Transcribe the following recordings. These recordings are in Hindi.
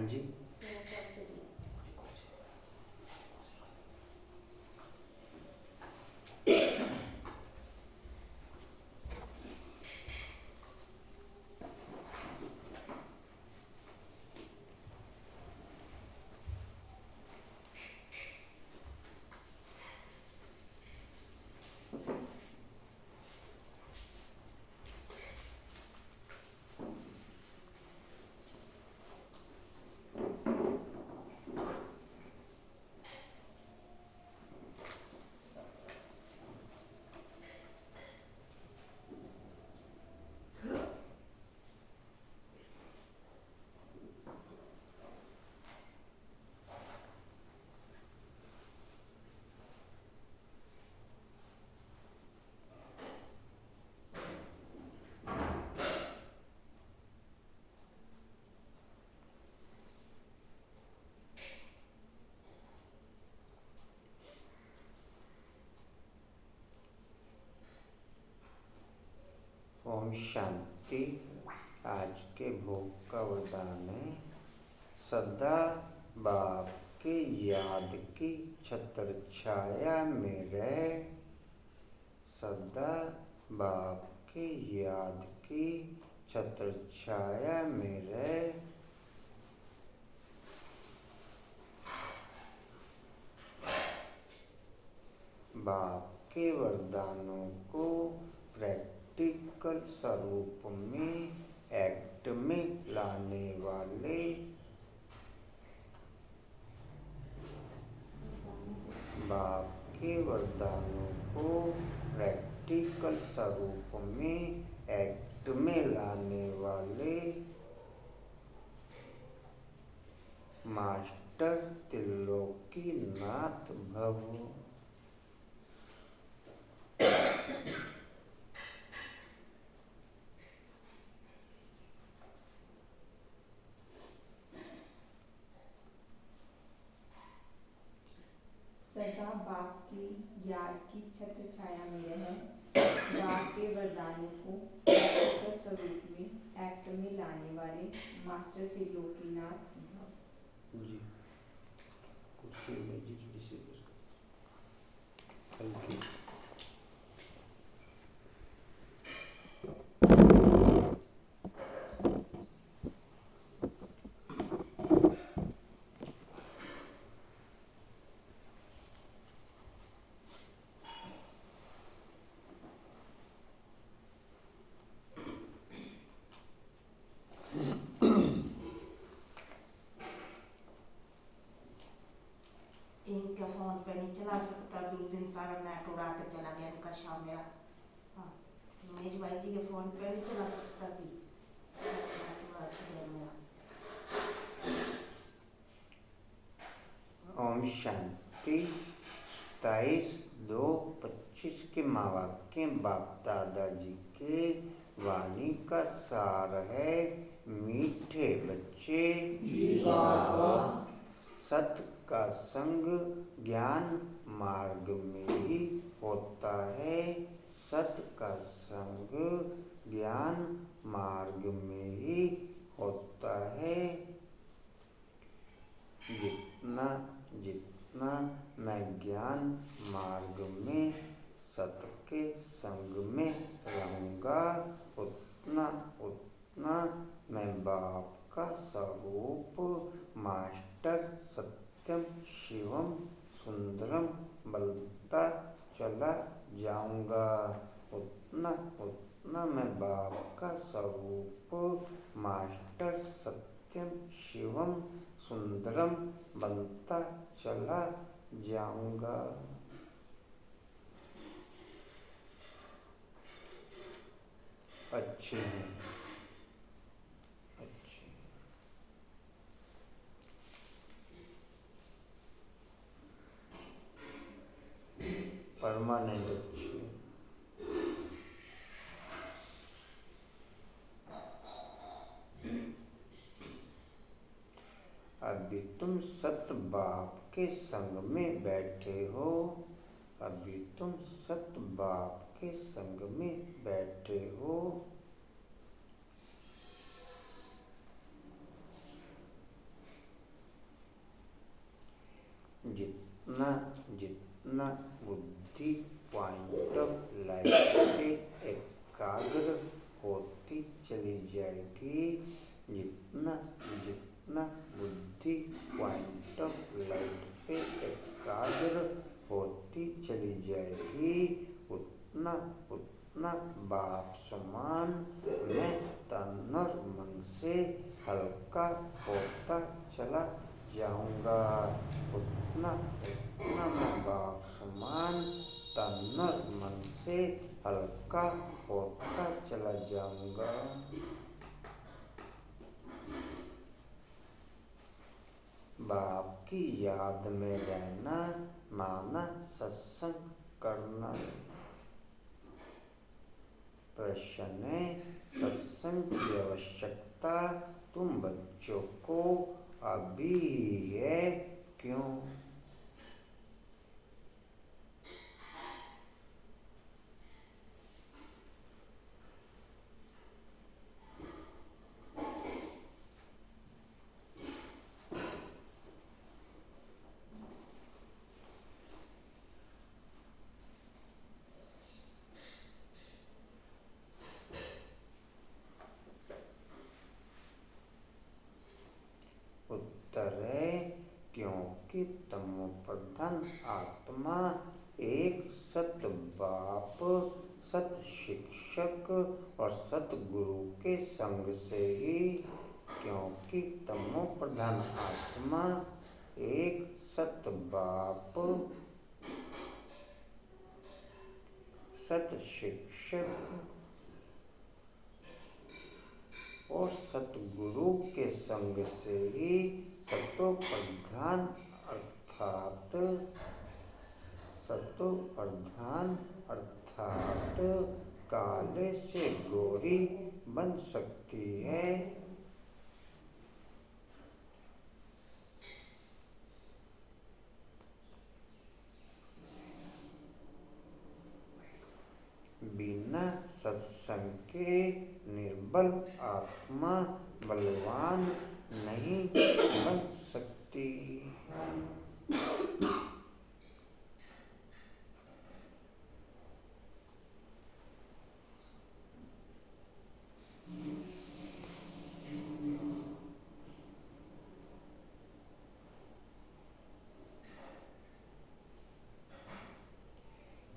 हाँ जी। ओम शांति। आज के भोग का वरदान है, सदा बाप के याद की छत्र छाया में रहे। सदा बाप के याद की छत्र छाया में रहे। बाप के वरदानों को प्रैक्टिकल स्वरूप में एक्ट में लाने वाले, बाप के वरदानों को प्रैक्टिकल स्वरूप में एक्ट में लाने वाले मास्टर त्रिलोकीनाथ भव। सदा बाप की याद की छत्र छाया में रहे। बाप के वरदानों को प्रैक्टिकल स्वरूप में एक्ट में लाने वाले मास्टर त्रिलोकीनाथ भव। जी कुर्सी में जी थैंक यू। इनका फोन पे नहीं चला सकता, दूरबीन सारा नेट उड़ा के चला गया इनका शाम मेरा। हाँ, महेश भाई जी के फोन पे नहीं चला सकता जी, नेट उड़ा के मेरा। ओम शांति। 27/2/25 के महावाक्य बाप दादाजी के वाणी का सार है। मीठे बच्चे, सत का संग ज्ञान मार्ग में ही होता है। सत का संग ज्ञान मार्ग में ही होता है। जितना जितना मैं ज्ञान मार्ग में सत के संग में रहूँगा, उतना उतना मैं बाप का स्वरूप मास्टर सत्यम शिवम सुंदरम बनता चला जाऊँगा। उतना उतना मैं बाप का स्वरूप मास्टर सत्यम शिवम सुंदरम बनता चला जाऊँगा। अच्छे हैं, अच्छे परमानेंट अच्छे। अभी तुम सत बाप के संग में बैठे हो। अभी तुम सत बाप के संग में बैठे हो। जितना जितना बुद्धि पॉइंट ऑफ लाइट पे एकाग्र होती चली जाएगी, जितना जितना बुद्धि पॉइंट ऑफ लाइट पे एकाग्र होती चली जाएगी, उतना उतना बाप समान मैं तन और मन से हल्का होता चला जाऊंगा। उतना उतना मैं बाप समान तन और मन से हल्का होता चला जाऊंगा। बाप की याद में रहना माना सत्संग करना। प्रश्न है, सत्संग की आवश्यकता तुम बच्चों को अभी है, क्यों? उत्तर है, क्योंकि तमो प्रधान आत्मा एक सत बाप, सत शिक्षक और सतगुरु के संग से ही, क्योंकि तमो प्रधान आत्मा एक सत बाप, सत शिक्षक और सतगुरु के संग से ही सतो प्रधान अर्थात काले से गोरी बन सकती है। बिना सत्संग के निर्बल आत्मा बलवान नहीं बन सकती।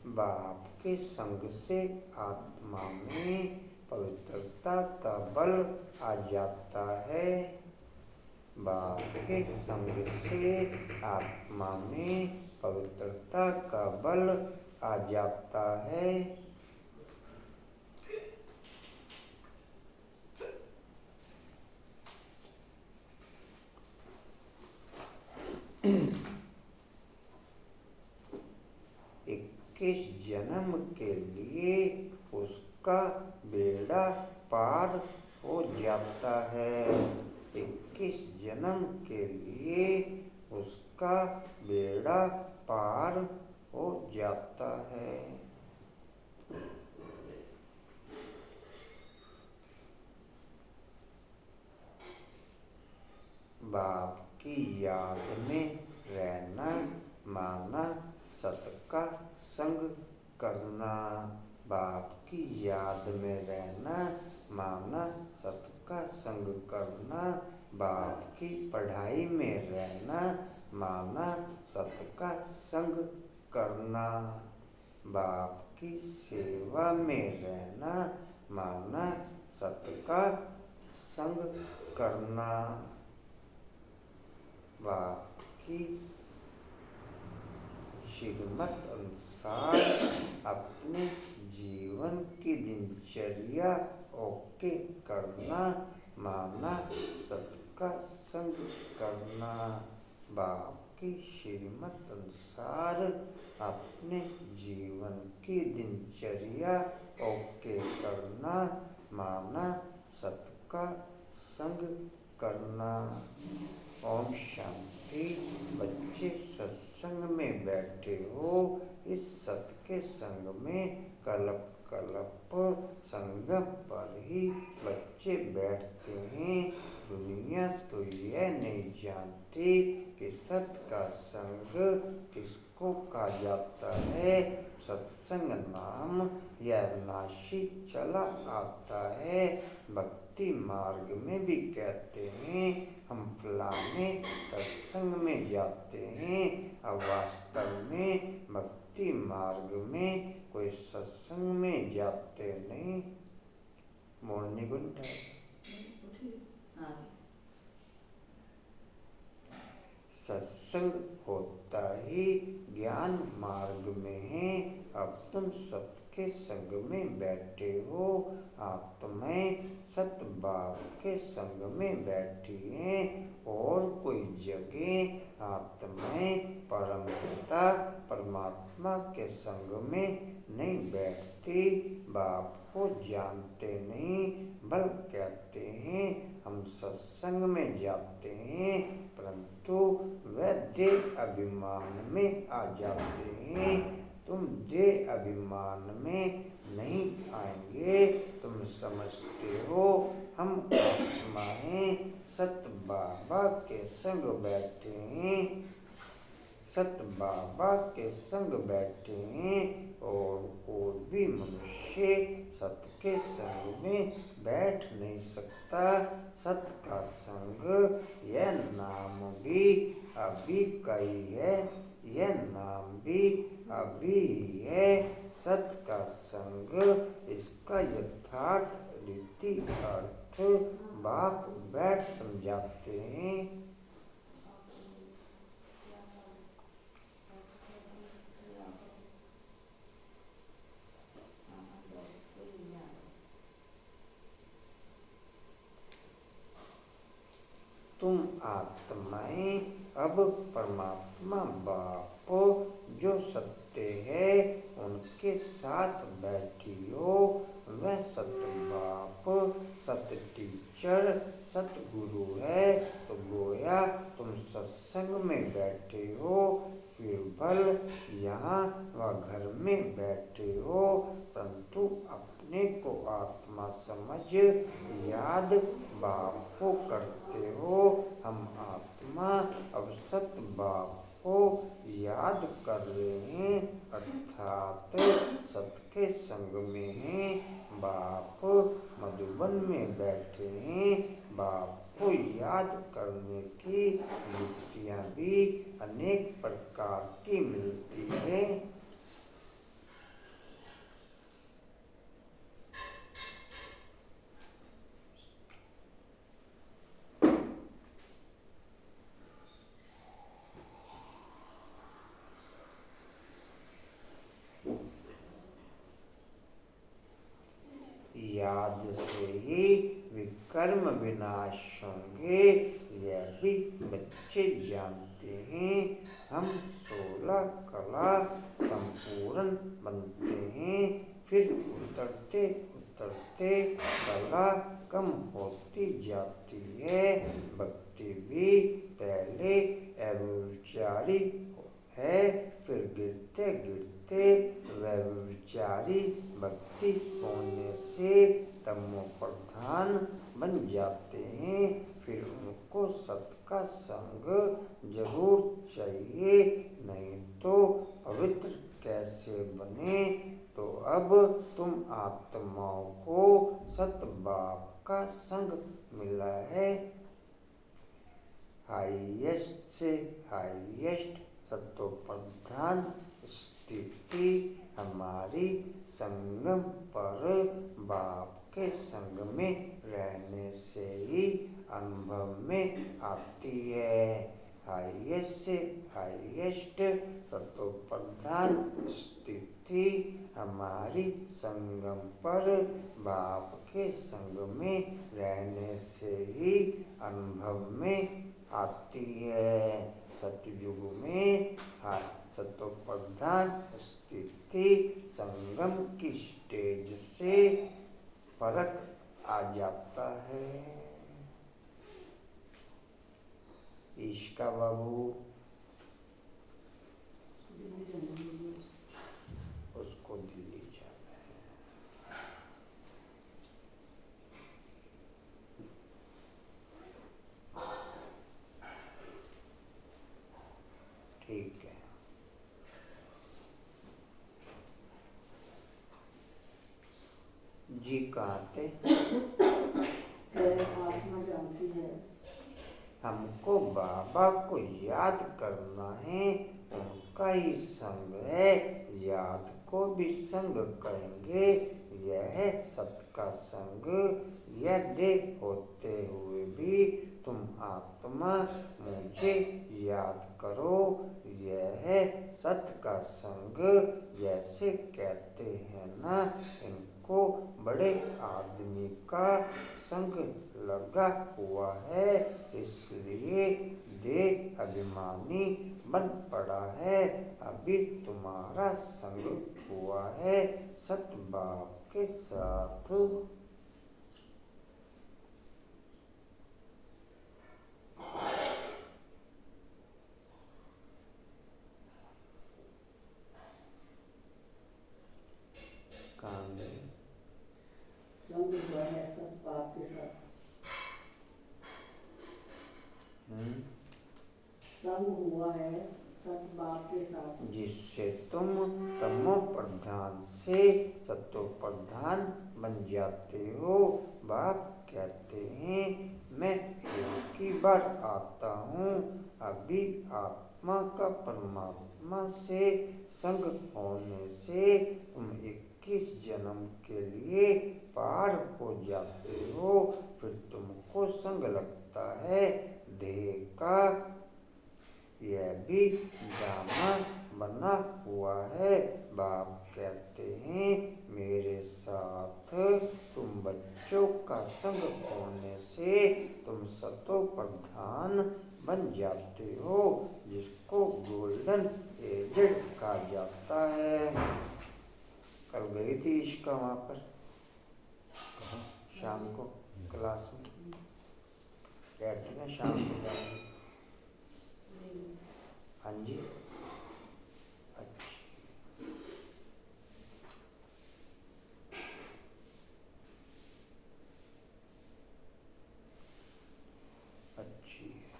बाप के संग से आत्मा में पवित्रता का बल आ जाता है। बाप के संग से आत्मा में पवित्रता का बल आ जाता है। इक्कीस जन्म के लिए उसका बेड़ा पार हो जाता है। 21 जन्म के लिए उसका बेड़ा पार हो जाता है। बाप की याद में रहना माना सत का संग करना। बाप की याद में रहना माना सत का संग करना। बाप की पढ़ाई में रहना माना सत का संग करना। बाप की सेवा में रहना माना सत का संग करना। बाप की श्रीमत अनुसार अपने जीवन की दिनचर्या ओके करना माना सत का संग करना। बाप की श्रीमत अनुसार अपने जीवन की दिनचर्या ओके करना माना सत का संग करना। ओम शांति। बच्चे सत्संग में बैठे हो, इस सत के संग में कल्प कल्प संगम पर ही बच्चे बैठते हैं। दुनिया तो यह नहीं जानती कि सत का संग किसको कहा जाता है। सत्संग नाम यह अविनाशी चला आता है। भक्ति मार्ग में भी कहते हैं हम फलाने सत्संग में जाते हैं। अब वास्तव में भक्ति मार्ग में कोई सत्संग में जाते नहीं। मोरनी गुंडा सत्संग होता ही ज्ञान मार्ग में है। अब तुम सत के संग में बैठे हो, आत्माएं सत भाव के संग में बैठी हैं। और कोई जगह आत्माएं परम पिता परमात्मा के संग में नहीं बैठती। बाप को जानते नहीं, बल कहते हैं हम सत्संग में जाते हैं, परंतु वह देह अभिमान में आ जाते हैं। तुम देह अभिमान में नहीं आएंगे। तुम समझते हो हम आत्माएं सत बाबा के संग बैठे हैं, सत बाबा के संग बैठे हैं। और कोई भी मनुष्य सत के संग में बैठ नहीं सकता। सत का संग यह नाम भी अभी का ही है, यह नाम भी अभी ही है। सत का संग, इसका यथार्थ रीति अर्थ बाप बैठ समझाते हैं। तुम आत्माएं अब परमात्मा बाप जो सत्य है उनके साथ बैठी हो। वह सत्य बाप सत्य टीचर सतगुरु है। तो गोया तुम सत्संग में बैठे हो, फिर भल यहाँ व घर में बैठे हो, परंतु अपने को आत्मा समझ याद बाप को करते हो। हम आत्मा अब सत बाप को याद कर रहे हैं, अर्थात सत के संग में हैं। बाप मधुबन में बैठे हैं। बाप को याद करने की युक्तियाँ भी अनेक प्रकार की मिलती है। याद से ही विकर्म विनाश होंगे, यह भी बच्चे जानते हैं। हम 16 कला संपूर्ण बनते हैं, फिर उतरते उतरते कला कम होती जाती है। भक्ति भी पहले अव्यभिचारी है, फिर गिरते गिरते व्यभिचारी भक्ति होने से तमो प्रधान बन जाते हैं। फिर उनको सत का संग जरूर चाहिए, नहीं तो पवित्र कैसे बने। तो अब तुम आत्माओं को सत बाप का संग मिला है। हाईएस्ट से हाईएस्ट सतो प्रधान स्थिति हमारी संगम पर बाप के संग में रहने से ही अनुभव में आती है। हाईएस्ट से हाईएस्ट सतो प्रधान स्थिति हमारी संगम पर बाप के संग में रहने से ही अनुभव में आती है। सतयुग में सतो प्रधान स्थिति संगम की स्टेज से फर्क आ जाता है। ईश्का बाबू उसको दिल्ली जाना है। ठीक है। जी कहाँ थे? आत्मा जानती है। हमको बाबा को याद करना है, उनका ही संग है, याद को भी संग कहेंगे। यह सत का संग, यह देह होते हुए भी तुम आत्मा मुझे याद करो। यह सत का संग, जैसे कहते हैं ना, इनको बड़े आदमी का संग लगा हुआ है, इसलिए देह अभिमानी बन पड़ा है। अभी तुम्हारा संग हुआ है सत बाप के साथ। कहाँ गए? संग हुआ है सत बाप के साथ। संग हुआ है सत बाप के साथ, जिससे तुम तमो प्रधान से सतो प्रधान बन जाते हो। बाप कहते हैं मैं एक ही बार आता हूँ। अभी आत्मा का परमात्मा से संग होने से तुम 21 जन्म के लिए पार हो जाते हो। फिर तुमको संग लगता है देह का। यह भी ड्रामा बना हुआ है। बाप कहते हैं मेरे साथ तुम बच्चों का संग होने से तुम सतो प्रधान बन जाते हो, जिसको गोल्डन एजेड कहा जाता है। कल गई थी इसका वहाँ पर शाम को क्लास में, कहते ना शाम को जाएंगे। हाँ जी, अच्छी अच्छी है।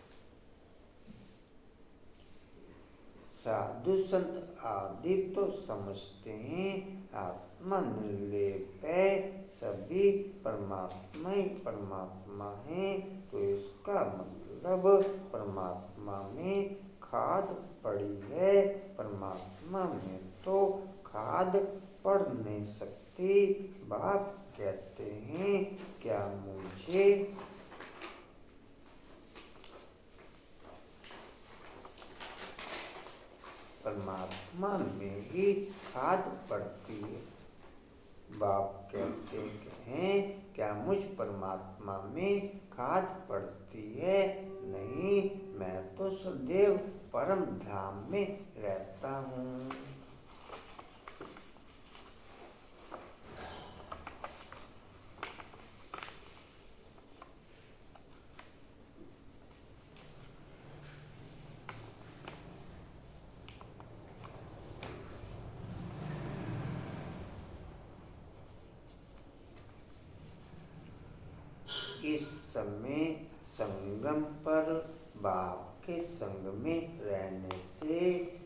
साधु संत आदि तो समझते हैं आत्मा निर्लेप है, सभी परमात्मा ही परमात्मा है। तो इसका मतलब परमात्मा में खाद पड़ी है, परमात्मा में तो खाद पड़ नहीं सकती। बाप कहते हैं क्या मुझे परमात्मा में ही खाद पड़ती है। बाप कहते हैं क्या मुझ परमात्मा में खाद पड़ती है? नहीं, मैं तो सदैव परम धाम में रहता हूँ। इस समय संगम पर बाप के संग में रहने से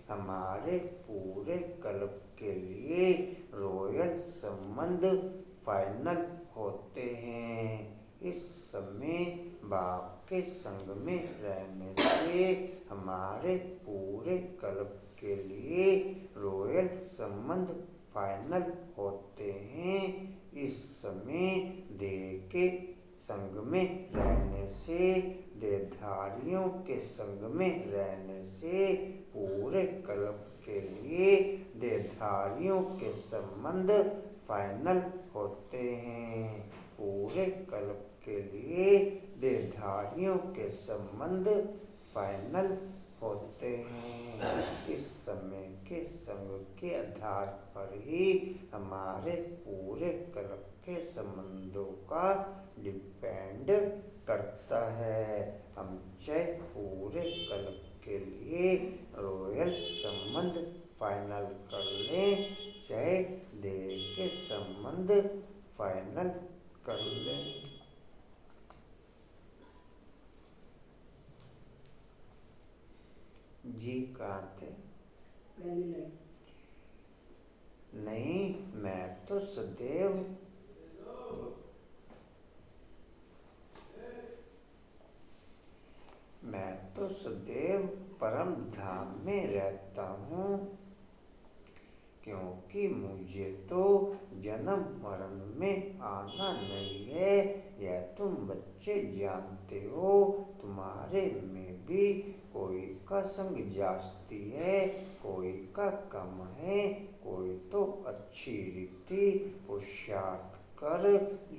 हमारे पूरे कल्प के लिए रॉयल संबंध फाइनल होते हैं। इस समय बाप के संग में रहने से हमारे पूरे कल्प के लिए रॉयल संबंध फाइनल होते हैं। इस समय देह के संग में रहने से, देहधारियों के संग में रहने से पूरे कल्प के लिए देहधारियों के संबंध फाइनल होते हैं। पूरे कल्प के लिए देहधारियों के संबंध फाइनल होते हैं। इस समय के संग के आधार पर ही हमारे पूरे कल्प के संबंधों का डिपेंड करता है। हम चाहे पूरे कल्प के लिए रॉयल संबंध फाइनल कर लें, चाहे देह के संबंध फाइनल कर लें। जी कहाँ थे? नहीं, मैं तो सदैव परम धाम में रहता हूँ, क्योंकि मुझे तो जन्म मरण में आना नहीं है। यह तुम बच्चे जानते हो। तुम्हारे में भी कोई का संग जास्ती है, कोई का कम है। कोई तो अच्छी रीति पुरुषार्थ कर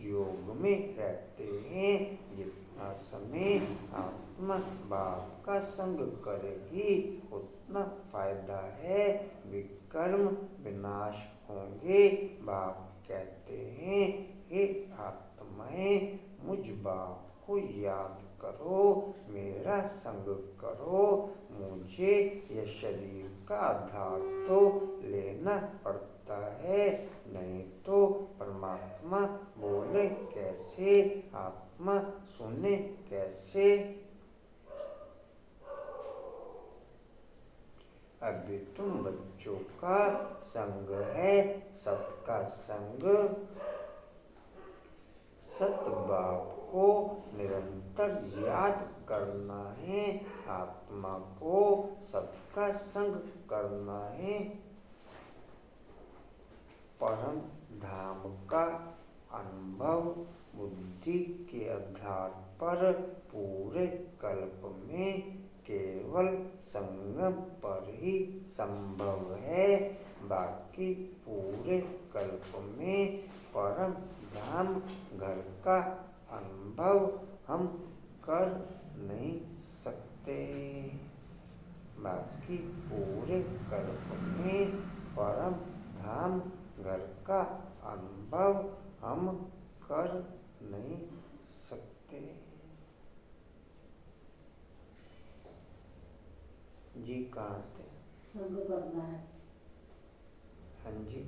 योग में रहते हैं। जितना समय आत्मा बाप का संग करेगी उतना फायदा है। विकर्म विनाश होंगे। बाप कहते हैं, हे आत्माएं, मुझ बाप को याद करो, मेरा संग करो। मुझे यह शरीर का आधार तो लेना पड़ता है, नहीं तो परमात्मा बोले कैसे, आत्मा सुने कैसे। अभी तुम बच्चों का संग है, सत का संग। सत बाप को निरंतर याद करना है, आत्मा को सत का संग करना है। परम धाम का अनुभव बुद्धि के आधार पर पूरे कल्प में केवल संगम पर ही संभव है। बाकी पूरे कल्प में परम धाम घर का अनुभव हम कर नहीं सकते। बाकी पूरे कल्प में परम धाम घर का अनुभव हम कर नहीं सकते। जी कहाँ थे? संग करना है। हाँ जी।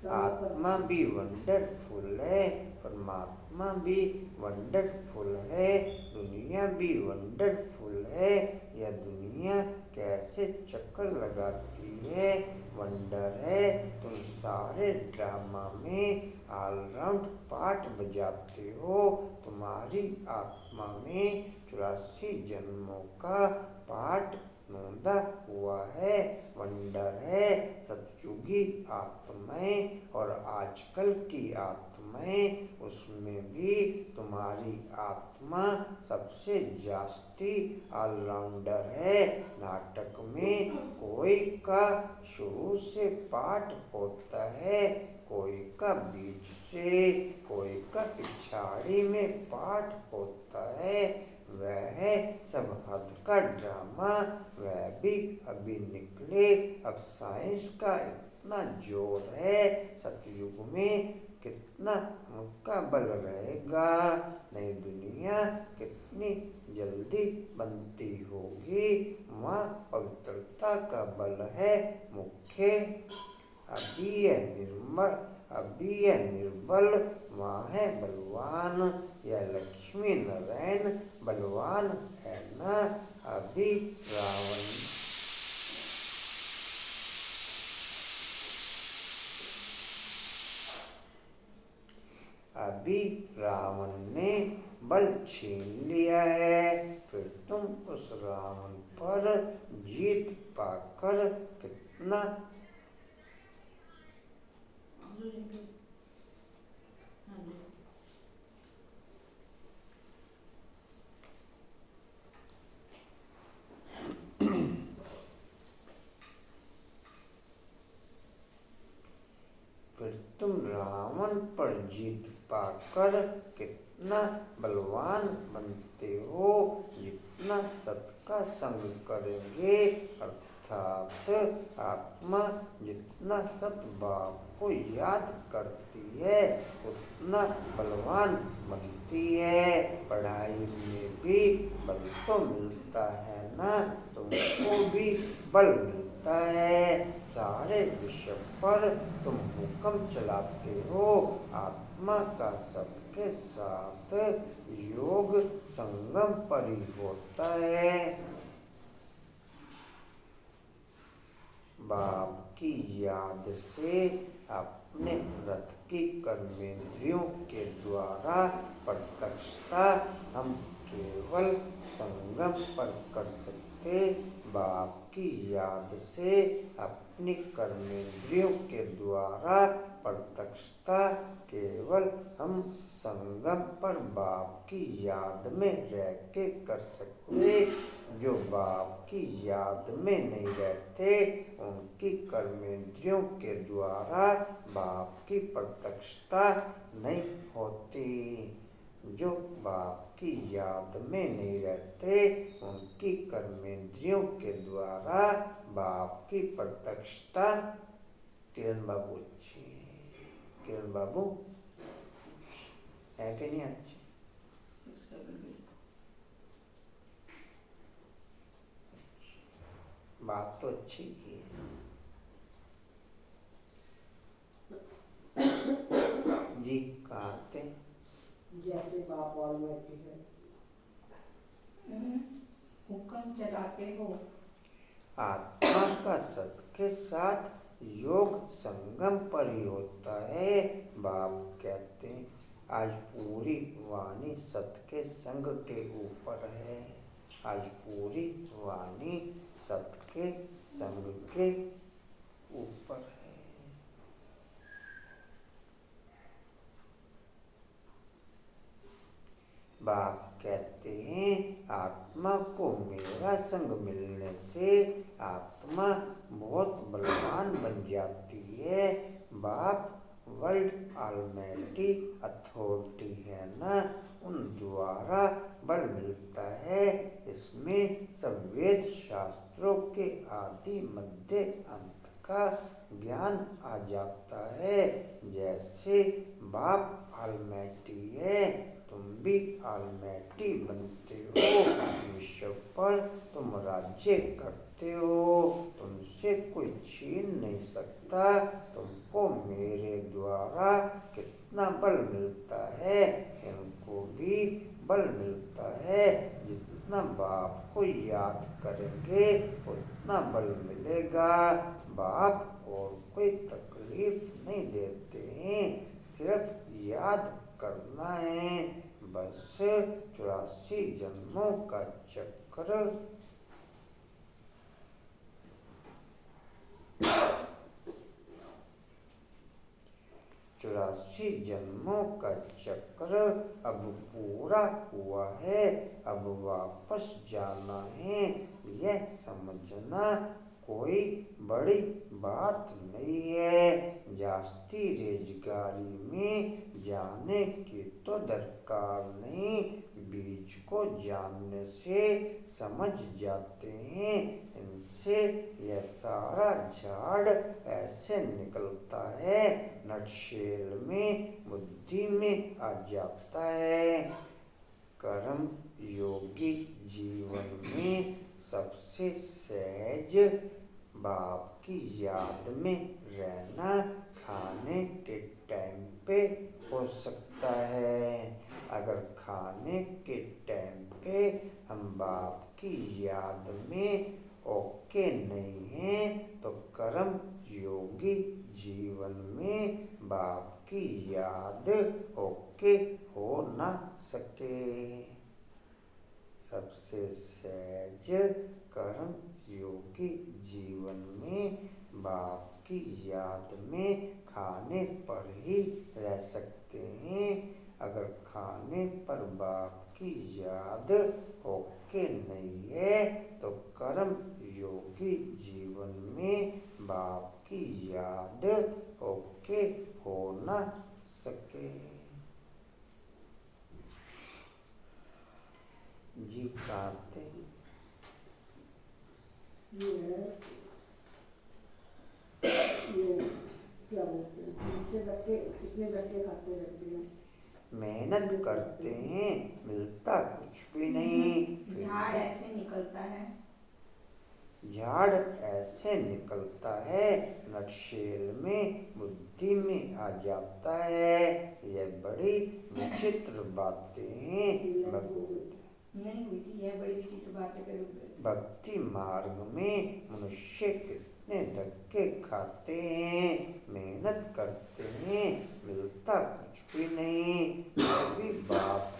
आत्मा भी वंडरफुल है, परमात्मा भी वंडरफुल है, दुनिया भी वंडरफुल है। यह दुनिया कैसे चक्कर लगाती है, वंडर है। तुम सारे ड्रामा में ऑलराउंड पार्ट बजाते हो। तुम्हारी आत्मा में 84 जन्मों का पार्ट नोंदा हुआ है, वंडर है। सतयुगी आत्माएं और आजकल की आत्माएं, उसमें भी तुम्हारी आत्मा सबसे जास्ती ऑलराउंडर है। नाटक में कोई का शुरू से पाठ होता है, कोई का बीच से, कोई का पिछाड़ी में पाठ होता है। वह सब हद का ड्रामा, वह भी अभी निकले। अब साइंस का इतना जोर है, सतयुग में कितना उनका बल रहेगा। नई दुनिया कितनी जल्दी बनती होगी, वहाँ पवित्रता का बल है मुख्य। अभी यह निर्बल, वहाँ है बलवान। यह लक्ष्मी नारायण बलवान है ना। अभी रावण ने बल छीन लिया है, फिर तुम उस रावण पर जीत पाकर कितना तुम रावण पर जीत पाकर कितना बलवान बनते हो। जितना सत का संग करेंगे, अर्थात आत्मा जितना सत बाप को याद करती है उतना बलवान बनती है। पढ़ाई में भी बल तो मिलता है ना, तुमको भी बल मिलता है। सारे विश्व पर तुम हुक्म चलाते हो। आत्मा का सत के साथ योग संगम पर ही होता है। बाप की याद से अपने रथ की कर्मेंद्रियों के द्वारा प्रत्यक्षता हम केवल संगम पर कर सकते। बाप की याद से अपनी कर्मेंद्रियों के द्वारा प्रत्यक्षता केवल हम संगम पर बाप की याद में रह के कर सकते। जो बाप की याद में नहीं रहते उनकी कर्मेंद्रियों के द्वारा बाप की प्रत्यक्षता नहीं होती। जो बाप की याद में नहीं रहते उनकी कर्मेंद्रियों के द्वारा बाप की प्रत्यक्षता। किरण बाबू अच्छी है। किरण बाबू है कि नहीं अच्छी? बात तो अच्छी की है। जी कहाँ थे? जैसे बाप और बेटी है। हुक्म चलाते हो। आत्मा का सत के साथ योग संगम पर ही होता है। बाप कहते हैं आज पूरी वाणी सत के संग के ऊपर है। आज पूरी वाणी सत के संग के ऊपर है। बाप कहते हैं आत्मा को मेरा संग मिलने से आत्मा बहुत बलवान बन जाती है। बाप वर्ल्ड ऑलमाइटी अथॉरिटी है ना, उन द्वारा बल मिलता है। इसमें सब वेद शास्त्रों के आदि मध्य अंत का ज्ञान आ जाता है। जैसे बाप ऑलमाइटी है तुम भी ऑलमाइटी बनते हो। विश्व पर तुम राज्य करते हो, तुमसे कोई छीन नहीं सकता। तुमको मेरे द्वारा कितना बल मिलता है, इनको भी बल मिलता है। जितना बाप को याद करेंगे उतना बल मिलेगा। बाप और कोई तकलीफ नहीं देते हैं, सिर्फ याद करना है। बस 84 जन्मों का चक्र 84 जन्मों का चक्र अब पूरा हुआ है। अब वापस जाना है, यह समझना कोई बड़ी बात नहीं है। जास्ती रेजगारी में जाने की तो दरकार नहीं, बीज को जानने से समझ जाते हैं। इनसे यह सारा झाड़ ऐसे निकलता है, नटशेल में बुद्धि में आ जाता है। कर्म योगी जीवन में सबसे सहज बाप की याद में रहना खाने के टाइम पे हो सकता है। अगर खाने के टाइम पे हम बाप की याद में ओके नहीं हैं तो कर्म योगी जीवन में बाप की याद ओके हो ना सके। सबसे सहज कर्म योगी जीवन में बाप की याद में खाने पर ही रह सकते हैं। अगर खाने पर बाप की याद ओके नहीं है तो कर्म योगी जीवन में बाप की याद ओके हो ना सके। जी कहते ये इससे बच्चे कितने बच्चे खाते रहते हैं? मेहनत करते हैं मिलता कुछ भी नहीं। झाड़ ऐसे निकलता है, झाड़ ऐसे निकलता है, नटशेल में बुद्धि में आ जाता है। यह बड़ी विचित्र बातें हैं। नहीं हुई थी, यह बड़ी विचित्र बातें करोगे। भक्ति मार्ग में मनुष्य कितने धक्के खाते हैं, मेहनत करते हैं मिलता कुछ भी नहीं। कभी बाप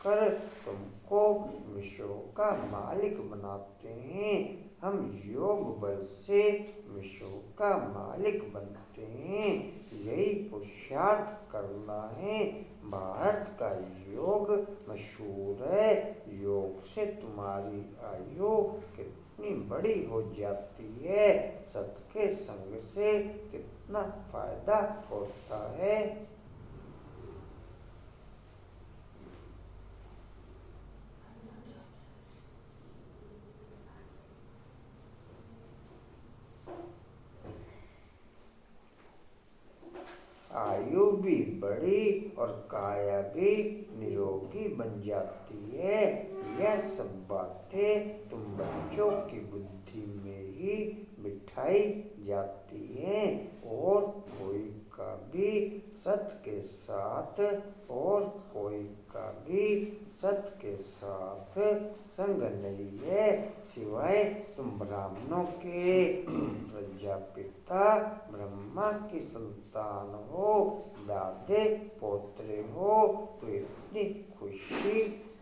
आकर तुमको विश्व का मालिक बनाते हैं। हम योग बल से विश्व का मालिक बनते हैं, यही पुरुषार्थ करना है। भारत का योग मशहूर है। योग से तुम्हारी आयु कितनी बड़ी हो जाती है, सत के संग से कितना फायदा होता है। आयु भी बड़ी और काया भी निरोगी बन जाती है। यह सब बातें तुम बच्चों की बुद्धि में ही बिठाई जाती हैं, और कोई का भी सत के साथ और कोई का भी सत के साथ संग नहीं है, सिवाय तुम ब्राह्मणों के। प्रजापिता ब्रह्मा की संतान हो, दादे पोतरे हो, तो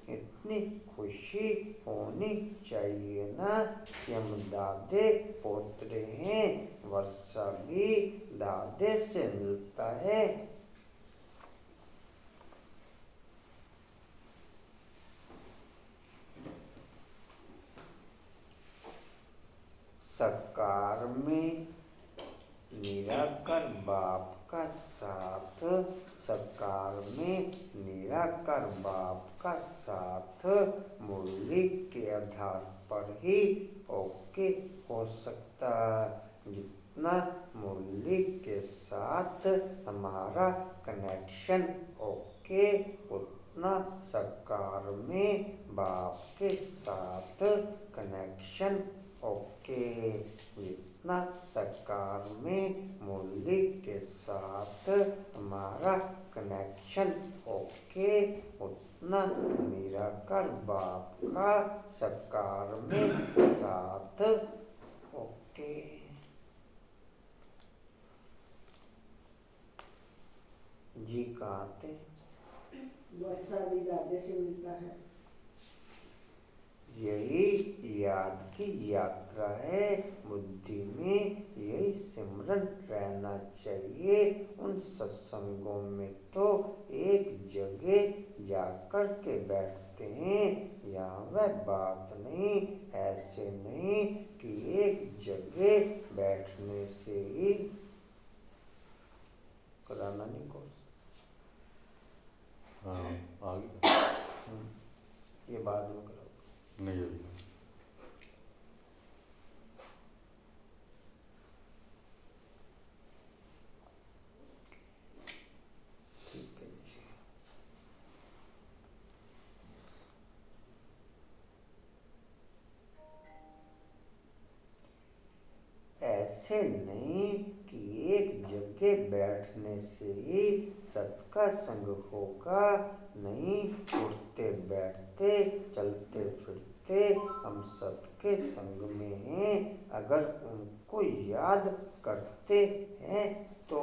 इतनी खुशी होनी चाहिए ना कि हम दादे पोतरे हैं। वर्षा भी दादे से मिलता है। सकार में निराकार बाप का साथ, सकार में निराकार बाप का साथ मुरली के आधार पर ही ओके हो सकता। जितना मुरली के साथ हमारा कनेक्शन ओके, उतना सकार में बाप के साथ कनेक्शन ओके। जितना सकार में मुरली के साथ हमारा कनेक्शन ओके, उतना निराकार बाप का सकार में साथ ओके। जी कहाँ थे? वर्षा भी दादे से मिलता है। यही याद की यात्रा है। बुद्धि में यही सिमरन रहना चाहिए। उन सत्संगों में तो एक जगह जाकर के बैठते हैं, यहाँ वह बात नहीं। ऐसे नहीं कि एक जगह बैठने से ही कराना नहीं कोर्स। हाँ आगे ये बाद में करो। नहीं अभी ठीक है जी। ऐसे नहीं कि एक जगह बैठने से ही सत का संग होगा। नहीं, उठते बैठते चलते फिरते हम सत के संग में हैं। अगर उनको याद करते हैं तो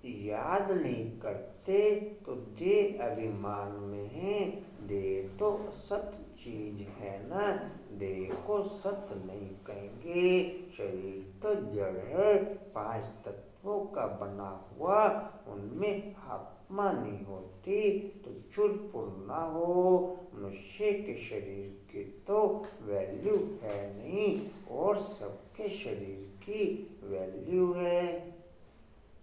याद नहीं करते तो देह अभिमान में है। देह तो सत चीज है ना, देह को सत नहीं कहेंगे। शरीर तो जड़ है, 5 तत्वों का बना हुआ। उनमें आत्मा आत्मा नहीं होती तो चूरपुर ना हो। मनुष्य के शरीर की तो वैल्यू है नहीं और सबके शरीर की वैल्यू है।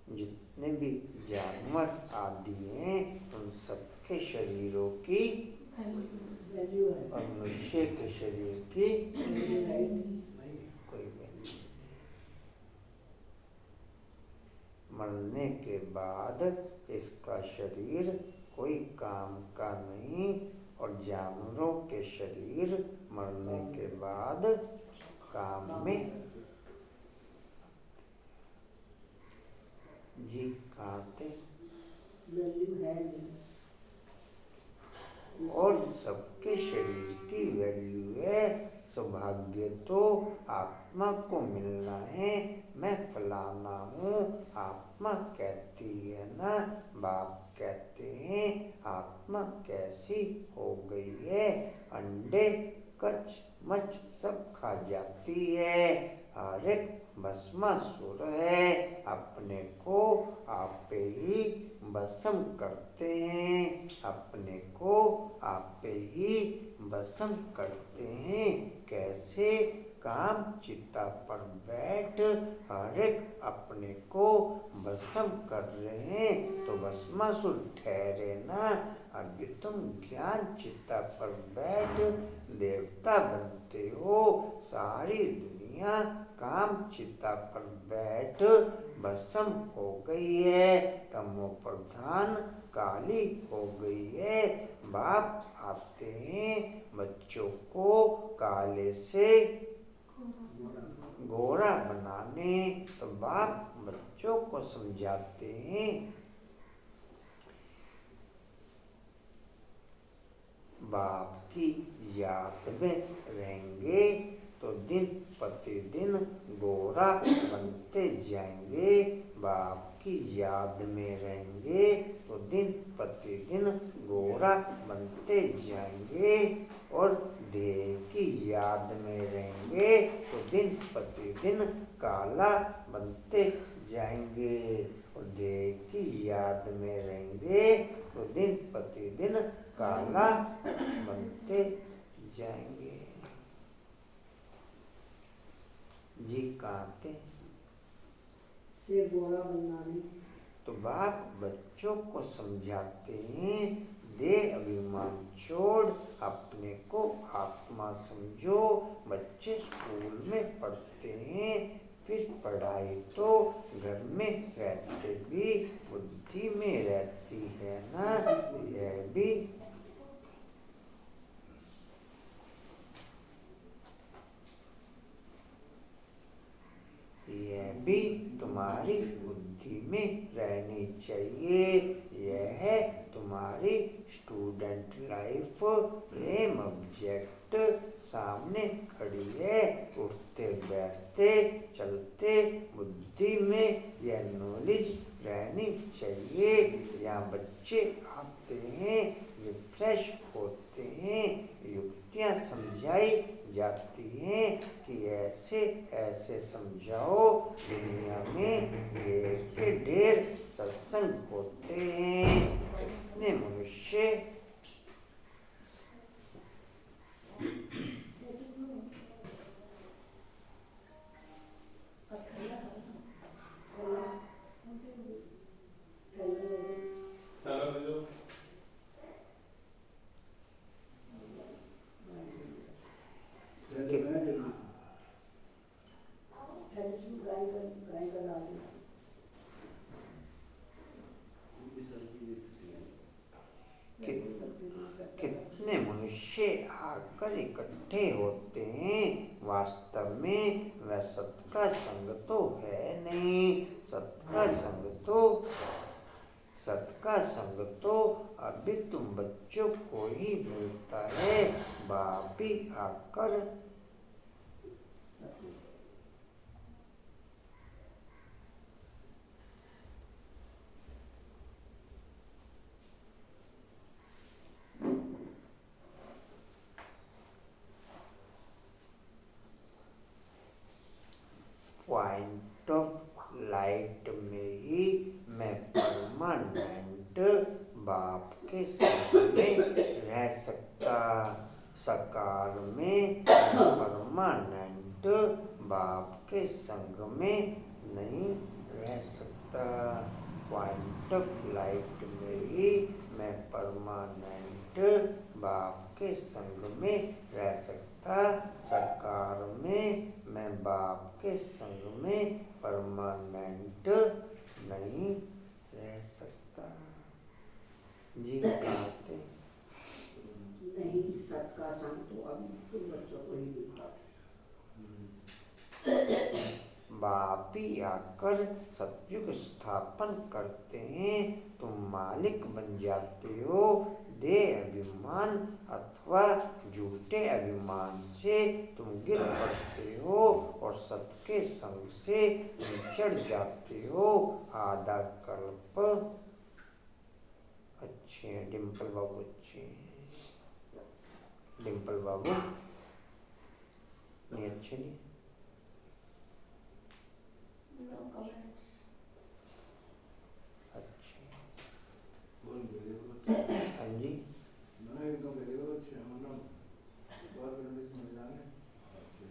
जितने भी जानवर आदि हैं उन सबके शरीरों की वैल्यू है। और मनुष्य के शरीर की वैल्यू है ही नहीं। कोई वैल्यू नहीं। मरने के बाद इसका शरीर कोई काम का नहीं और जानवरों के शरीर मरने के बाद काम में। जी कहाँ थे? वैल्यू है नहीं। और सबके शरीर की वैल्यू है। सौभाग्य तो आत्मा को मिलना है। मैं फलाना हूँ आत्मा कहती है ना। बाप कहते हैं आत्मा कैसी हो गई है, अंडे कच मच सब खा जाती है। हर एक भस्मासुर है, अपने को आपे ही भस्म करते हैं। अपने को आपे ही भस्म करते हैं। कैसे? काम चिता पर बैठ हर एक अपने को भस्म कर रहे हैं तो भस्मासुर ठहरे ना। अभी तुम ज्ञान चिता पर बैठ देवता बनते हो। सारी दुनिया काम चिता पर बैठ भस्म हो गई है, तमो प्रधान काली हो गई है। बाप आते हैं बच्चों को काले से गोरा बनाने, तो बाप बच्चों को समझाते हैं। बाप की याद में रहेंगे तो दिन प्रतिदिन गोरा बनते जाएंगे। बाप की याद में रहेंगे तो दिन प्रतिदिन गोरा बनते जाएंगे और देह की याद में रहेंगे तो दिन प्रतिदिन काला बनते जाएंगे और देह की याद में रहेंगे तो दिन प्रतिदिन काला बनते जाएंगे। जी कहते से गोरा बनना नहीं। तो बाप बच्चों को समझाते हैं देह अभिमान छोड़ अपने को आत्मा समझो। बच्चे स्कूल में पढ़ते हैं, फिर पढ़ाई तो घर में रहते भी बुद्धि में रहती है ना। यह भी तुम्हारी बुद्धि में रहनी चाहिए। यह है तुम्हारी स्टूडेंट लाइफ। एम ऑब्जेक्ट सामने खड़ी है, उठते बैठते चलते बुद्धि में यह नॉलेज रहनी चाहिए। यहाँ बच्चे आते हैं, रिफ्रेश होते हैं, युक्तियाँ समझाई जाती हैं कि ऐसे ऐसे समझाओ। दुनिया में ढेर के ढेर सत्संग होते हैं। इतने मनुष्य कितने मनुष्य आकर इकट्ठे होते हैं। वास्तव में वह सत का संग तो है नहीं। सत का संग तो अभी तुम बच्चों को ही मिलता है। बाप ही आकर पॉइंट ऑफ लाइट में ही मैं परमानेंट सकार में परमानेंट बाप के संग में नहीं रह सकता। पॉइंट ऑफ लाइट में ही मैं परमानेंट बाप के संग में रह सकता। सकार में मैं बाप के संग में परमानेंट नहीं रह सकता। जी कहते नहीं, सत का संग तो अब तुम बच्चों को ही मिलता। बाप ही आकर सतयुग स्थापन करते हैं। तुम मालिक बन जाते हो। देह अभिमान अथवा झूठे अभिमान से तुम गिर पड़ते हो और सत के संग से तुम चढ़ जाते हो। आधा कल्प अच्छे हैं, डिम्पल बाबू अच्छे हैं। डिम्पल बाबू नहीं अच्छे नहीं। No comments. अच्छे बोल मेरे को अच्छे हाँ जी। ना एकदम मेरे को अच्छे मतलब बात करने में जाने अच्छे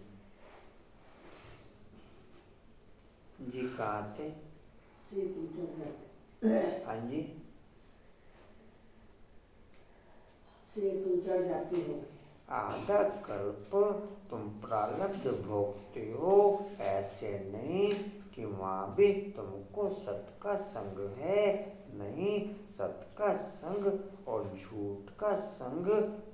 जी कहाँ थे? से तुम चढ़ जाते, हाँ जी। से तुम चढ़ जाते हो। आधा कल्प तुम प्रारब्ध भोगते हो। ऐसे नहीं कि वहाँ भी तुमको सत का संग है। नहीं, सत का संग और झूठ का संग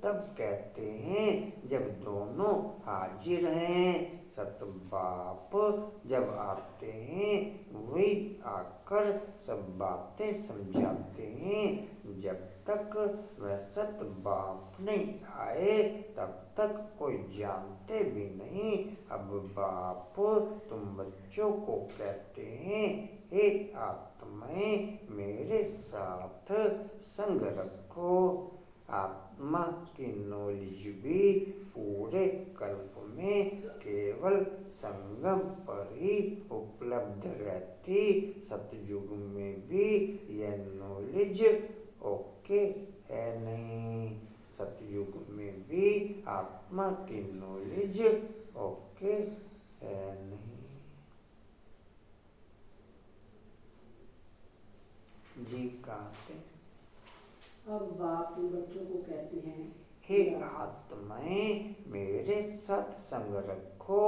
तब कहते हैं जब दोनों हाजिर हैं। सत बाप जब आते हैं वही आकर सब बातें समझाते हैं। जब तक वह सत बाप नहीं आए तब तक कोई जानते भी नहीं। अब बाप तुम बच्चों को कहते हैं, हे आत्माएं मेरे साथ संग रखो। आत्मा की नॉलेज भी पूरे कल्प में केवल संगम पर ही उपलब्ध रहती। सतयुग में भी यह नॉलेज ओके है नहीं। सतयुग में भी आत्मा की नॉलेज ओके है नहीं। जी कहते अब बाप तुम बच्चों को कहते हैं, हे आत्माएं मेरे साथ संग रखो।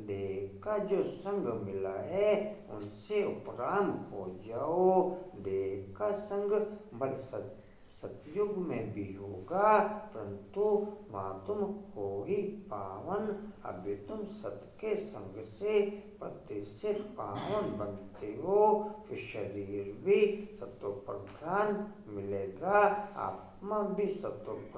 देह का जो संग मिला है उनसे उपराम हो जाओ। देह का संग बल सतयुग में भी होगा परंतु वहाँ तुम हो ही पावन। अभी तुम सत के संग से पति से पावन बनते हो। फिर शरीर भी सतो प्रधान मिलेगा। आत्मा भी सतो